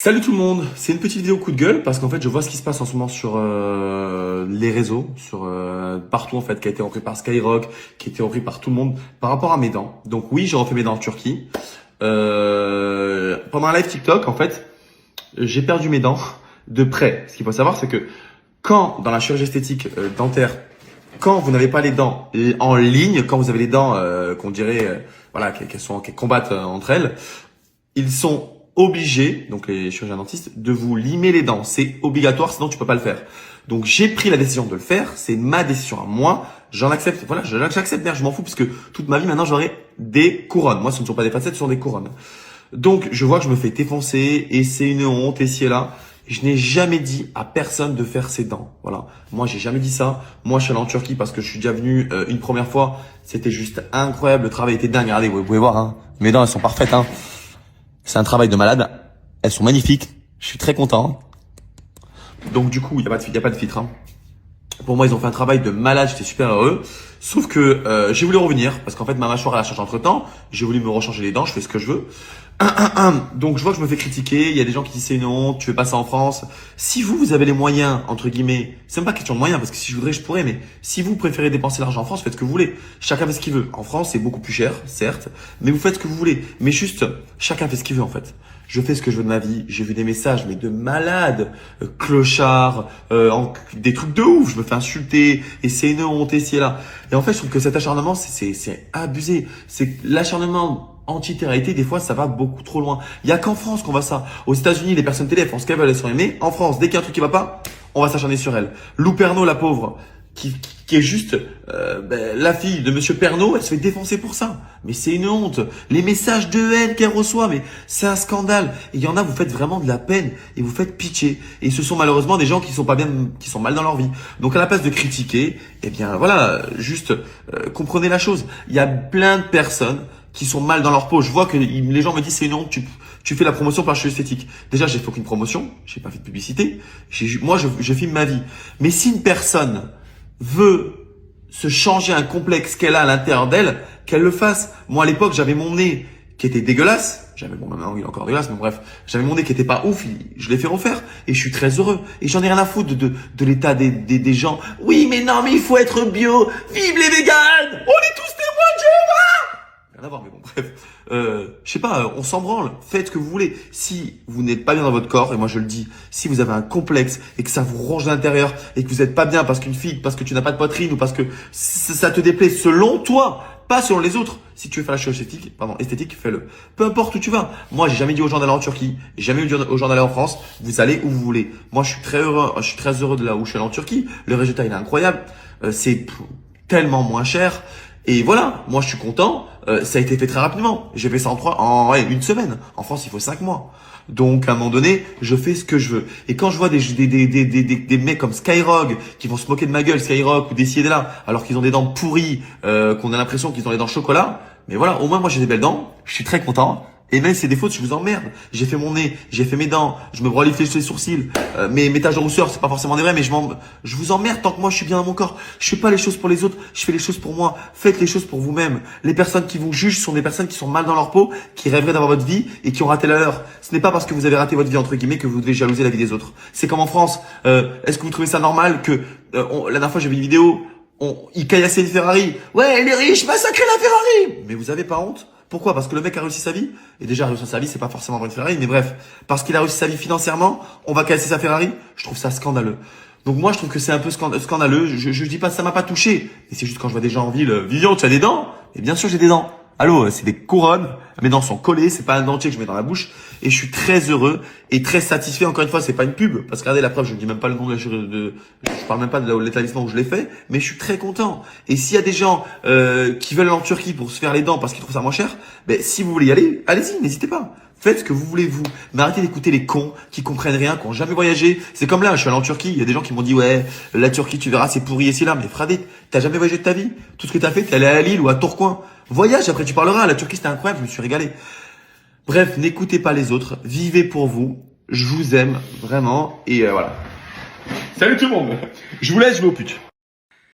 Salut tout le monde, c'est une petite vidéo coup de gueule parce qu'en fait je vois ce qui se passe en ce moment sur les réseaux, sur partout en fait, qui a été repris par Skyrock, qui a été repris par tout le monde par rapport à mes dents. Donc oui, j'ai refait mes dents en Turquie. Pendant un live TikTok en fait, j'ai perdu mes dents de près. Ce qu'il faut savoir c'est que quand dans la chirurgie esthétique dentaire, quand vous n'avez pas les dents en ligne, quand vous avez les dents qu'on dirait voilà qu'elles combattent entre elles, ils sont obligés, donc les chirurgiens dentistes, de vous limer les dents. C'est obligatoire, sinon tu peux pas le faire. Donc j'ai pris la décision de le faire, c'est ma décision à moi, j'en accepte, voilà, j'accepte, je m'en fous, parce que toute ma vie maintenant j'aurai des couronnes. Moi ce ne sont pas des facettes, ce sont des couronnes. Donc je vois que je me fais défoncer, et c'est une honte, et ci et là. Je n'ai jamais dit à personne de faire ses dents. Voilà. Moi, j'ai jamais dit ça. Moi, je suis allé en Turquie parce que je suis déjà venu une première fois. C'était juste incroyable. Le travail était dingue. Regardez, vous pouvez voir, hein. Mes dents, elles sont parfaites, hein. C'est un travail de malade. Elles sont magnifiques. Je suis très content. Donc du coup, il y a pas de filtre. Hein. Pour moi, ils ont fait un travail de malade. J'étais super heureux. Sauf que j'ai voulu revenir parce qu'en fait, ma mâchoire elle a changé entre temps. J'ai voulu me rechanger les dents. Je fais ce que je veux. Donc je vois que je me fais critiquer. Il y a des gens qui disent c'est une honte. Tu fais pas ça en France. Si vous avez les moyens entre guillemets, c'est même pas question de moyens parce que si je voudrais, je pourrais. Mais si vous préférez dépenser l'argent en France, faites ce que vous voulez. Chacun fait ce qu'il veut. En France, c'est beaucoup plus cher, certes, mais vous faites ce que vous voulez. Mais juste, chacun fait ce qu'il veut en fait. Je fais ce que je veux de ma vie. J'ai vu des messages, mais de malades, clochards, des trucs de ouf. Je me fais insulter et c'est une honte ici et là. Et en fait, je trouve que cet acharnement, c'est abusé. C'est l'acharnement anti-réalité. Des fois, ça va beaucoup trop loin. Il y a qu'en France qu'on voit ça. Aux États-Unis, les personnes télé font ce qu'elles veulent, elles sont aimées. En France, dès qu'il y a un truc qui va pas, on va s'acharner sur elle. Lou Pernaut, la pauvre, qui est juste la fille de Monsieur Pernaut, elle se fait défoncer pour ça. Mais c'est une honte. Les messages de haine qu'elle reçoit, mais c'est un scandale. Et il y en a, vous faites vraiment de la peine et vous faites pitié. Et ce sont malheureusement des gens qui sont pas bien, qui sont mal dans leur vie. Donc à la place de critiquer, eh bien voilà, juste comprenez la chose. Il y a plein de personnes qui sont mal dans leur peau. Je vois que les gens me disent c'est une honte, tu fais la promotion par chirurgie esthétique. Déjà, j'ai fait aucune promotion, j'ai pas fait de publicité. Moi, je filme ma vie. Mais si une personne veut se changer un complexe qu'elle a à l'intérieur d'elle, qu'elle le fasse. Moi, à l'époque, j'avais mon nez qui était dégueulasse. Maintenant, il est encore dégueulasse, mais bref. J'avais mon nez qui était pas ouf. Je l'ai fait refaire. Et je suis très heureux. Et j'en ai rien à foutre de l'état des gens. Oui, mais non, mais il faut être bio. Vive les véganes! On est tous témoins de Jéhovah! Rien à voir, mais bon, bref. Je sais pas, on s'en branle. Faites ce que vous voulez. Si vous n'êtes pas bien dans votre corps, et moi je le dis, si vous avez un complexe et que ça vous ronge de l'intérieur et que vous n'êtes pas bien parce qu'une fille, parce que tu n'as pas de poitrine ou parce que ça te déplaît selon toi, pas selon les autres. Si tu veux faire la chirurgie esthétique, fais-le. Peu importe où tu vas. Moi, j'ai jamais dit aux gens d'aller en Turquie, j'ai jamais dit aux gens d'aller en France. Vous allez où vous voulez. Moi, je suis très heureux de là où je suis allé en Turquie. Le résultat, il est incroyable. C'est tellement moins cher. Et voilà, moi je suis content, ça a été fait très rapidement. J'ai fait ça en une semaine. En France, il faut 5 mois. Donc à un moment donné, je fais ce que je veux. Et quand je vois des mecs comme Skyrock qui vont se moquer de ma gueule, Skyrock ou des ci et des là, alors qu'ils ont des dents pourries, qu'on a l'impression qu'ils ont les dents chocolat, mais voilà, au moins moi j'ai des belles dents, je suis très content. Et même si c'est des fautes, je vous emmerde. J'ai fait mon nez, j'ai fait mes dents, je me brolifle les sourcils, mes taches de rousseur, c'est pas forcément des vrais, mais je vous emmerde tant que moi je suis bien dans mon corps. Je fais pas les choses pour les autres, je fais les choses pour moi. Faites les choses pour vous-même. Les personnes qui vous jugent sont des personnes qui sont mal dans leur peau, qui rêveraient d'avoir votre vie et qui ont raté la leur. Ce n'est pas parce que vous avez raté votre vie entre guillemets que vous devez jalouser la vie des autres. C'est comme en France. Est-ce que vous trouvez ça normal que la dernière fois j'ai vu une vidéo, il caillassait une Ferrari. Ouais, les riches massacrent la Ferrari. Mais vous avez pas honte? Pourquoi? Parce que le mec a réussi sa vie. Et déjà, réussir sa vie, c'est pas forcément avoir une Ferrari, mais bref. Parce qu'il a réussi sa vie financièrement, on va casser sa Ferrari. Je trouve ça scandaleux. Donc moi, je trouve que c'est un peu scandaleux. Je dis pas que ça m'a pas touché. Mais c'est juste quand je vois des gens en ville, Vivian, tu as des dents? Et bien sûr, j'ai des dents. Allô, c'est des couronnes. Mes dents sont collées, c'est pas un dentier que je mets dans la bouche. Et je suis très heureux et très satisfait. Encore une fois, c'est pas une pub. Parce que regardez la preuve, je ne dis même pas le nom je parle même pas de l'établissement où je l'ai fait. Mais je suis très content. Et s'il y a des gens, qui veulent aller en Turquie pour se faire les dents parce qu'ils trouvent ça moins cher, ben, si vous voulez y aller, allez-y, n'hésitez pas. Faites ce que vous voulez vous. Mais arrêtez d'écouter les cons qui comprennent rien, qui ont jamais voyagé. C'est comme là, je suis allé en Turquie, il y a des gens qui m'ont dit ouais, la Turquie tu verras c'est pourri ici là, mais Fradé, t'as jamais voyagé de ta vie? Tout ce que t'as fait, t'es allé à Lille ou à Tourcoing. Voyage, après tu parleras, la Turquie c'était incroyable, je me suis régalé. Bref, n'écoutez pas les autres, vivez pour vous. Je vous aime vraiment et voilà. Salut tout le monde. Je vous laisse, je vais aux putes.